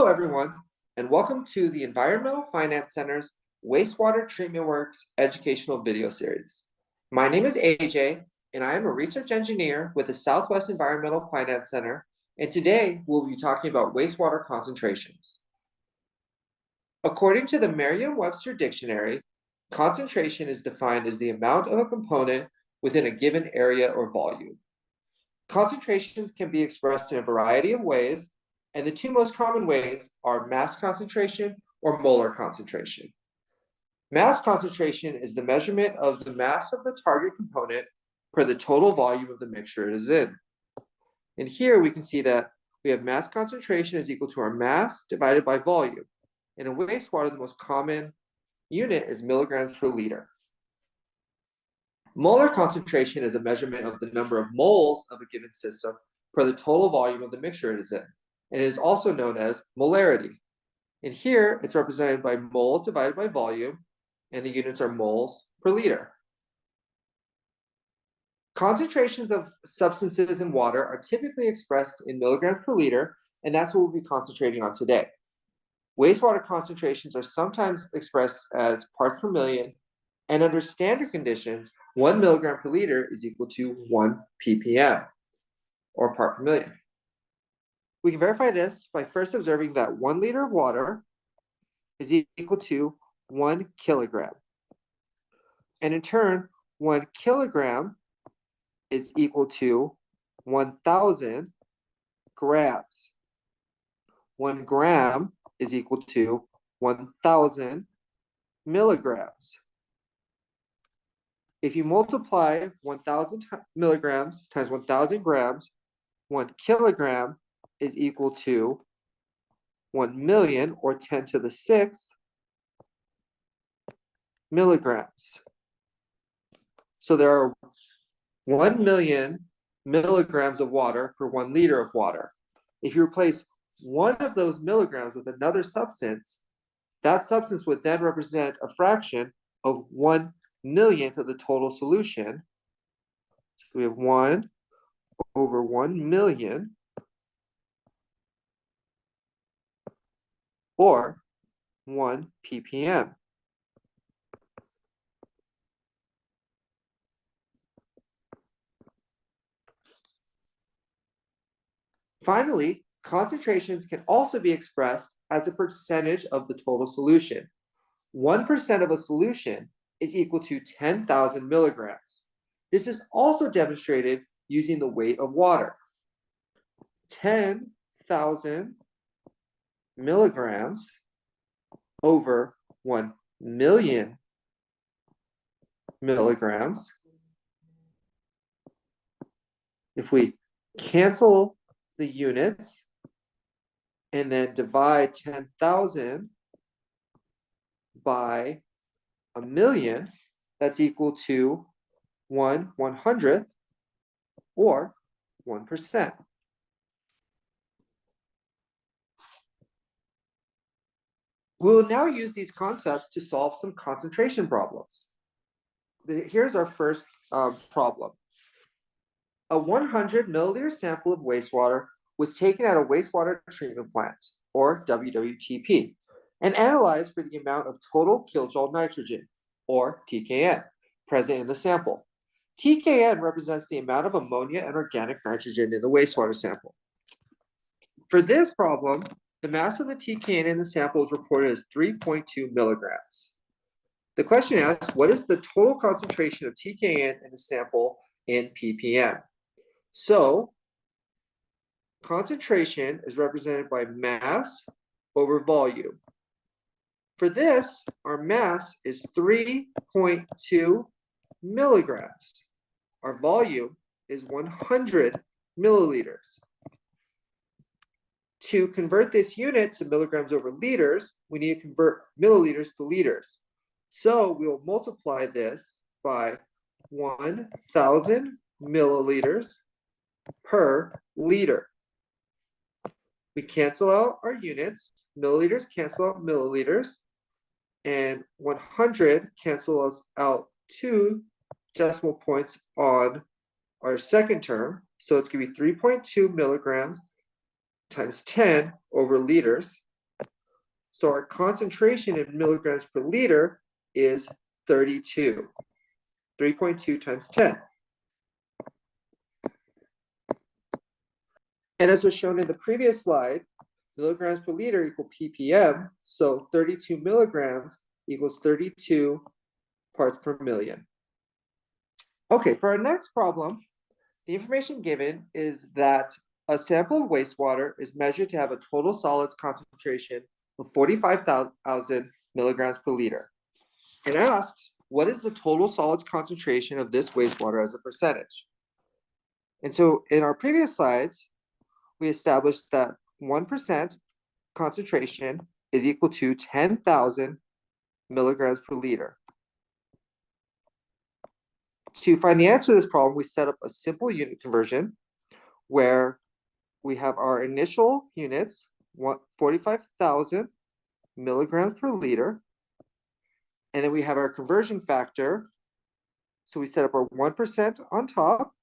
Hello, everyone, and welcome to the Environmental Finance Center's Wastewater Treatment Works educational video series. My name is AJ, and I am a research engineer with the Southwest Environmental Finance Center, and today we'll be talking about wastewater concentrations. According to the Merriam-Webster Dictionary, concentration is defined as the amount of a component within a given area or volume. Concentrations can be expressed in a variety of ways, and the two most common ways are mass concentration or molar concentration. Mass concentration is the measurement of the mass of the target component per the total volume of the mixture it is in. And here we can see that we have mass concentration is equal to our mass divided by volume. And in wastewater, the most common unit is milligrams per liter. Molar concentration is a measurement of the number of moles of a given system per the total volume of the mixture it is in. And it is also known as molarity. And here it's represented by moles divided by volume, and the units are moles per liter. Concentrations of substances in water are typically expressed in milligrams per liter, and that's what we'll be concentrating on today. Wastewater concentrations are sometimes expressed as parts per million, and under standard conditions, 1 milligram per liter is equal to 1 ppm, or part per million. We can verify this by first observing that 1 liter of water is equal to 1 kilogram. And in turn, 1 kilogram is equal to 1,000 grams. 1 gram is equal to 1,000 milligrams. If you multiply 1,000 milligrams times 1,000 grams, 1 kilogram is equal to 1 million, or 10 to the 6th milligrams. So there are 1 million milligrams of water per 1 liter of water. If you replace one of those milligrams with another substance, that substance would then represent a fraction of 1 millionth of the total solution. So we have 1 over 1 million, or 1 ppm. Finally, concentrations can also be expressed as a percentage of the total solution. 1% of a solution is equal to 10,000 milligrams. This is also demonstrated using the weight of water. 10,000 milligrams over 1 million milligrams. If we cancel the units and then divide 10,000 by a million, that's equal to 1/100th, or 1%. We will now use these concepts to solve some concentration problems. Here's our first problem. A 100 milliliter sample of wastewater was taken at a wastewater treatment plant, or WWTP, and analyzed for the amount of total kilojoule nitrogen, or TKN, present in the sample. TKN represents the amount of ammonia and organic nitrogen in the wastewater sample. For this problem, the mass of the TKN in the sample is reported as 3.2 milligrams. The question asks, what is the total concentration of TKN in the sample in ppm? So, concentration is represented by mass over volume. For this, our mass is 3.2 milligrams. Our volume is 100 milliliters. To convert this unit to milligrams over liters, we need to convert milliliters to liters. So we will multiply this by 1,000 milliliters per liter. We cancel out our units. Milliliters cancel out milliliters, and 100 cancels out 2 decimal points on our second term. So it's going to be 3.2 milligrams times 10 over liters. So our concentration in milligrams per liter is 32. 3.2 times 10. And as was shown in the previous slide, milligrams per liter equal ppm. So 32 milligrams equals 32 parts per million. Okay, for our next problem, the information given is that a sample of wastewater is measured to have a total solids concentration of 45,000 milligrams per liter. And asks, what is the total solids concentration of this wastewater as a percentage? And so in our previous slides, we established that 1% concentration is equal to 10,000 milligrams per liter. To find the answer to this problem, we set up a simple unit conversion where we have our initial units, 45,000 milligrams per liter, and then we have our conversion factor. So we set up our 1% on top,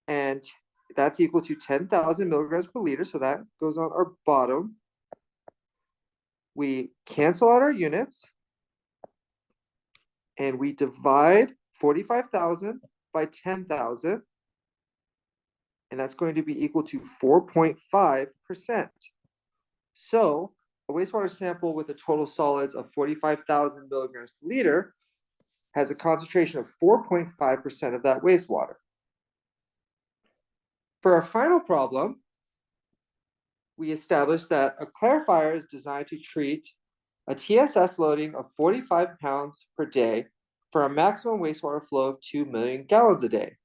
and that's equal to 10,000 milligrams per liter, so that goes on our bottom. We cancel out our units, and we divide 45,000 by 10,000, and that's going to be equal to 4.5%. So a wastewater sample with a total solids of 45,000 milligrams per liter has a concentration of 4.5% of that wastewater. For our final problem, we established that a clarifier is designed to treat a TSS loading of 45 pounds per day for a maximum wastewater flow of 2 million gallons a day.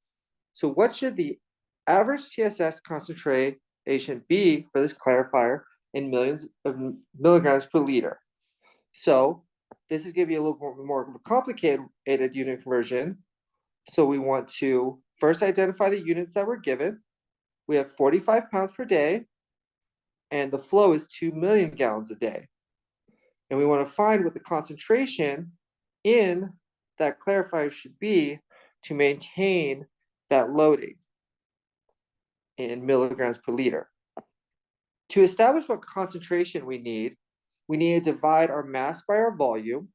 So what should the average TSS concentration be for this clarifier in millions of milligrams per liter? So this is going to be a little more of a complicated unit conversion. So we want to first identify the units that were given. We have 45 pounds per day, and the flow is 2 million gallons a day. And we want to find what the concentration in that clarifier should be to maintain that loading in milligrams per liter. To establish what concentration we need to divide our mass by our volume,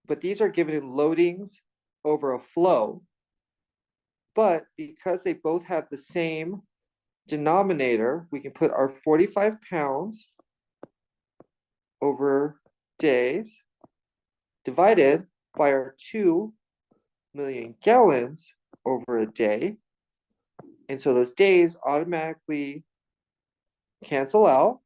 but these are given in loadings over a flow. But because they both have the same denominator, we can put our 45 pounds over days divided by our 2 million gallons over a day. And so those days automatically cancel out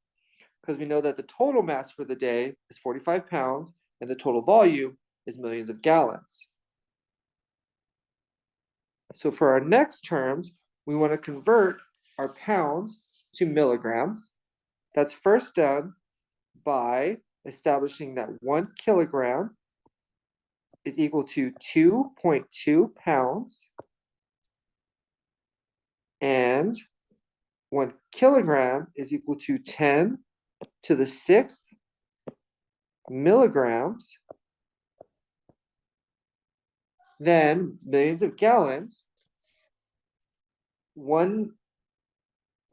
because we know that the total mass for the day is 45 pounds and the total volume is millions of gallons. So for our next terms, we want to convert our pounds to milligrams. That's first done by establishing that 1 kilogram is equal to 2.2 pounds, and 1 kilogram is equal to 10 to the 6th milligrams. Then millions of gallons, and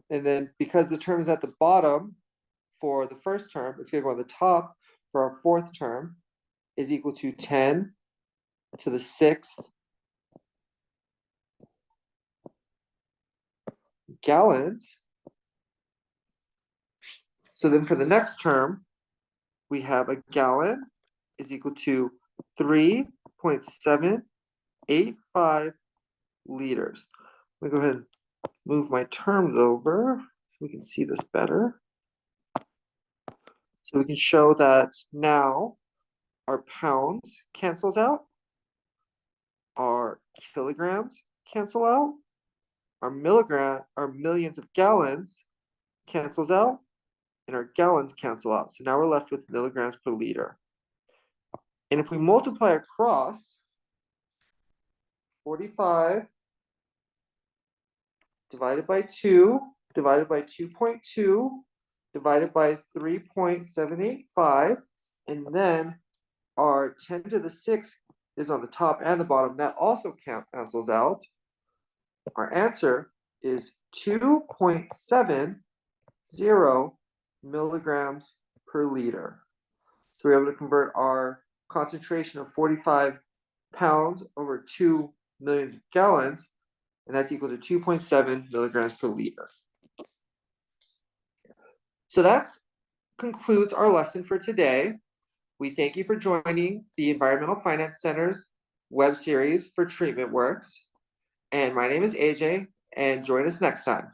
then because the term is at the bottom for the first term, it's going to go on the top for our fourth term, is equal to 10 to the 6th gallons. So then for the next term, we have a gallon is equal to 3.785 liters. Let me go ahead and move my terms over so we can see this better. So we can show that now our pounds cancels out, our kilograms cancel out, our millions of gallons cancels out, and our gallons cancel out. So now we're left with milligrams per liter. And if we multiply across 45 divided by 2, divided by 2.2, divided by 3.785, and then our 10 to the 6th is on the top and the bottom. That also cancels out. Our answer is 2.70 milligrams per liter. So we're able to convert our concentration of 45 pounds over 2 million gallons, and that's equal to 2.7 milligrams per liter. So that concludes our lesson for today. We thank you for joining the Environmental Finance Center's web series for Treatment Works. And my name is AJ, and join us next time.